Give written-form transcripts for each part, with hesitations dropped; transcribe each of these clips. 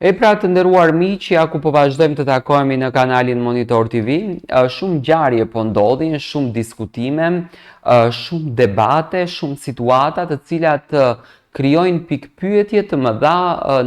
E pra të nderuar miq, ja ku po vazhdojmë të takohemi në kanalin Monitor TV, shumë ngjarje po ndodhin, shumë diskutime, shumë debate, shumë situata të cilat krijojnë pikpyetje të mëdha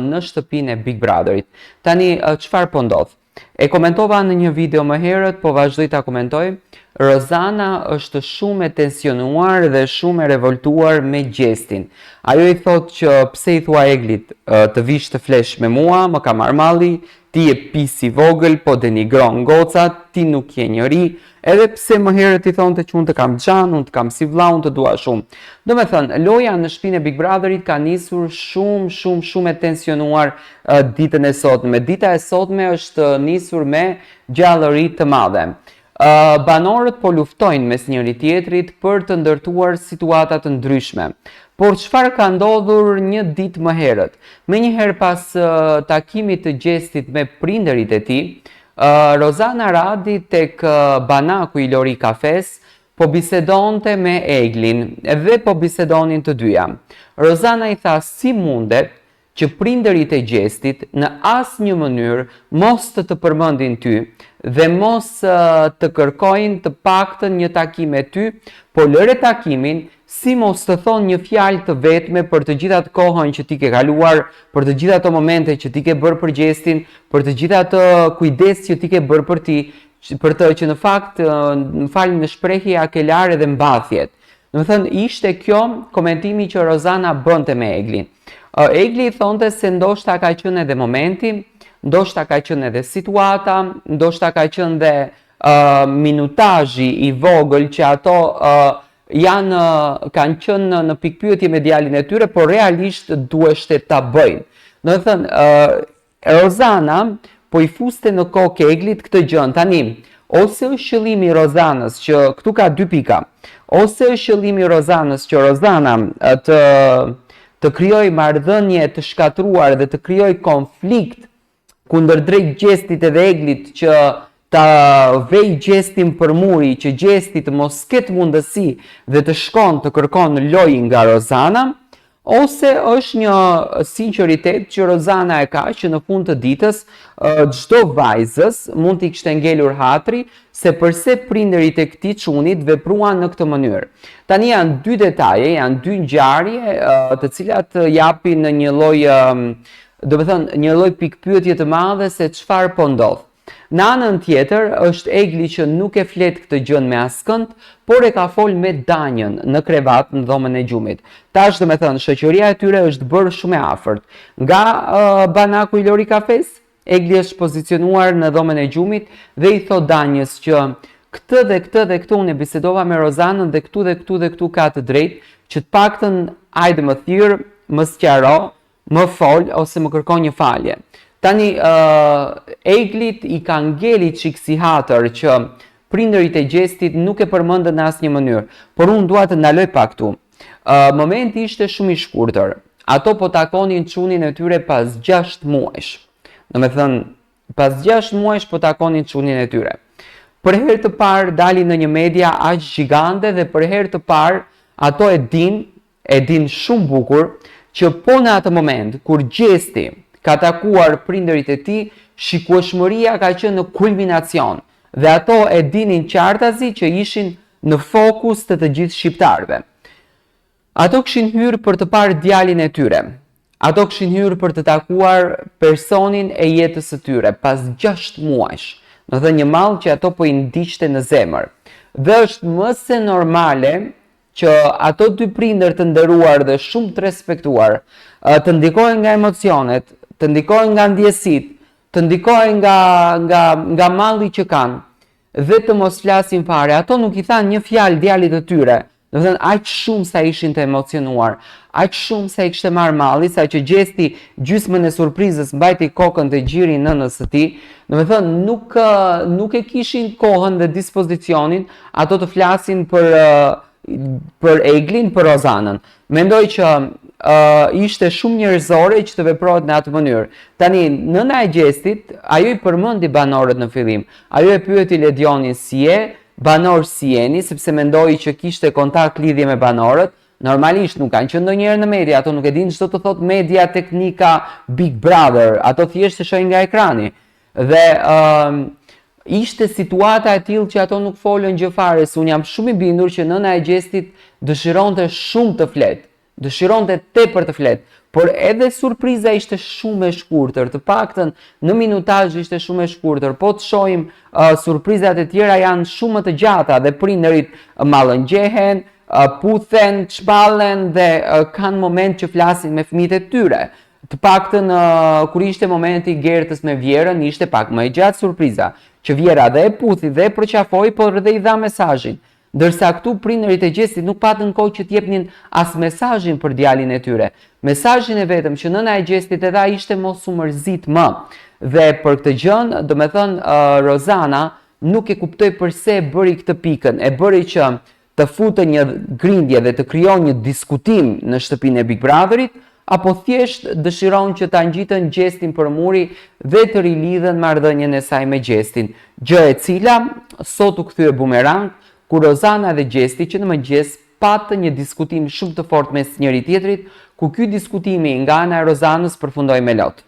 në shtëpinë e Big Brotherit. Tani çfarë po ndodh? E komentova në një video më herët, po vazhdoj ta komentoj. Rozana është shumë e tensionuar dhe shumë e revoltuar me gjestin. Ajo i thot që pse i thua Eglit të vish të flesh me mua, më ka marrë malli, ti je pis i vogël, po denigron gocat, ti nuk je njëri, edhe pse më herët i thonte që unë të kam xhan, unë të kam si vlla, unë të dua shumë. Do me thënë, loja në shtëpinë e Big Brotherit ka nisur shumë e tensionuar ditën e sotme. Dita e sotme është nisur me gjallëri të madhe. Banorët po luftojnë mes njëri tjetrit për të ndërtuar situata të ndryshme. Por çfarë ka ndodhur një ditë më herët? Menjëherë pas takimit të gjestit me prindërit e tij, Rozana Radi tek banaku i Lori Kafes po bisedonte me Eglin dhe po bisedonin të dyja. Rozana i tha si mundet që prindërit e gjestit në asnjë mënyrë mos të përmendin ty dhe mos të kërkojnë të paktën një takim me ty, po lëre takimin, si mos të thonë një fjalë të vetme për të gjitha atë kohën që ti ke kaluar, për të gjitha ato momente që ti ke bërë për gjestin, për të gjitha ato kujdes që ti ke bërë për ti, për të që në fakt, në falë në shprehje, ke larë edhe mbathjet. Do të thënë, ishte kjo komentimi që Rozana bënte me Eglin. Egli thonte se ndoshta ka qenë edhe momenti, ndoshta ka qenë edhe situata, ndoshta ka qenë edhe minutazhi i vogël që ato kanë qenë në pikpyetje me djalin e tyre, por realisht duheshte ta bëjnë. Do të thënë, Rozana po i fuste në kokë Eglit këtë gjën. Tani, ose është qëllimi i Rozanës që këtu ka dy pika, ose është qëllimi i Rozanës që Rozana të krijoj marrëdhënie të shkatruar dhe të krijoj konflikt kundër drejt gjestit edhe Eglit që ta vej gjestin për muri, që gjesti të mos ketë mundësi dhe të shkon të kërkon lojë nga Rozana, ose është një sinqeritet që Rozana e ka që në fund të ditës çdo vajzës mund t'i kishte ngelur hatri se përse prindërit e këtij çunit vepruan në këtë mënyrë. Tani janë dy detaje, janë dy ngjarje të cilat japin në një lloj, do të thënë, një lloj pikpyetje të madhe se çfarë po ndodh. Në anën tjetër është Egli që nuk e flet këtë gjën me askënd, por e ka fol me Danjën në krevat në dhomën e gjumit. Tash do të thënë, shoqëria e tyre është bërë shumë e afërt. Nga banaku i Lori Kafes, Egli është pozicionuar në dhomën e gjumit dhe i thot Danjës që këtë dhe këtë unë e bisedova me Rozanën dhe këtu ka të drejtë që të paktën hajde më thirr, më sqaro, më fol ose më kërkon një falje. Tani, Eglit i ka ngelit çik si hatër që prindërit e gjestit nuk e përmendën në asnjë mënyrë, por unë dua të ndaloj pak këtu. Momenti ishte shumë i shkurtër. Ato po takonin çunin e tyre pas 6 muajsh. Do me thënë, pas 6 muajsh po takonin çunin e tyre. Për herë të parë dalin në një media aq gjigante dhe për herë të parë ato e din shumë bukur që po në atë moment kur gjesti ka takuar prindërit e tij, shikueshmëria ka qenë në kulminacion dhe ato e dinin qartazi që ishin në fokus të gjithë shqiptarëve. Ato kishin hyrë për të parë djalin e tyre. Ato kishin hyrë për të takuar personin e jetës së tyre pas 6 muajsh. Do të thënë një mall që ato po i ndiqte në zemër. Dhe është më se normale që ato dy prindër të nderuar dhe shumë të respektuar të ndikohen nga emocionet, të ndikohen nga ndjesit, të ndikohen nga malli që kanë dhe të mos flasin fare. Ato nuk i thanë një fjalë djalit të tyre. Do të thënë, aq shumë sa ishin të emocionuar, aq shumë sa i kishte marrë malli, sa që gjesti gjysmën e surprizës mbajti kokën të gjirin nënës së tij. Do të thënë, nuk e kishin kohën dhe dispozicionin ato të flasin për Eglin, për Rozanën. Mendoj që ishte shumë njerëzore që të veprohet në atë mënyrë. Tani, nëna e gjestit, ajo i përmendi banorët në fillim. Ajo e pyeti Ledionin si je, banor si jeni, sepse mendoi që kishte kontakt lidhje me banorët. normalisht nuk kanë qenë ndonjëherë në media, ato nuk e dinë çdo të thot media, teknika, Big Brother, ato thjesht e shohin nga ekrani. Dhe ishte situata e tillë që ato nuk folën gjë fare, se unë jam shumë i bindur që nëna e Gjestit dëshironte shumë të flet, dëshironte tepër të flet, por edhe surpriza ishte shumë e shkurtër, të paktën në minutazh ishte shumë e shkurtër. Po të shohim surprizat e tjera janë shumë më të gjata dhe prindërit mallëngjehen, puthen, çballen dhe kanë moment që flasin me fëmijët e tyre. Të paktën kur ishte momenti i Gertës me Vjerën, ishte pak më e gjatë surpriza, që Vjera dhe e puthi dhe e përqafoi, por dhe i dha mesazhin. Ndërsa këtu prindërit e Gjestit nuk patën kohë që t'jepnin as mesazhin për djalin e tyre. Mesazhin e vetëm që nëna e Gjestit e dha ishte mos u mërzit më. Dhe për këtë gjën, do me thënë, Rozana nuk e kuptoi pse e bëri këtë pikën, e bëri që të futë një grindje dhe të krijon një diskutim në shtëpinë e Big Brotherit, apo thjesht dëshiron që ta ngjitën Gjestin për muri dhe të rilidhen marrëdhënien e saj me Gjestin, gjë e cila sot u kthye bumerang, ku Rozana dhe Gjesti që në mëngjes patën një diskutim shumë të fortë mes njëri tjetrit, ku ky diskutimi nga ana e Rozanës përfundoi me lot.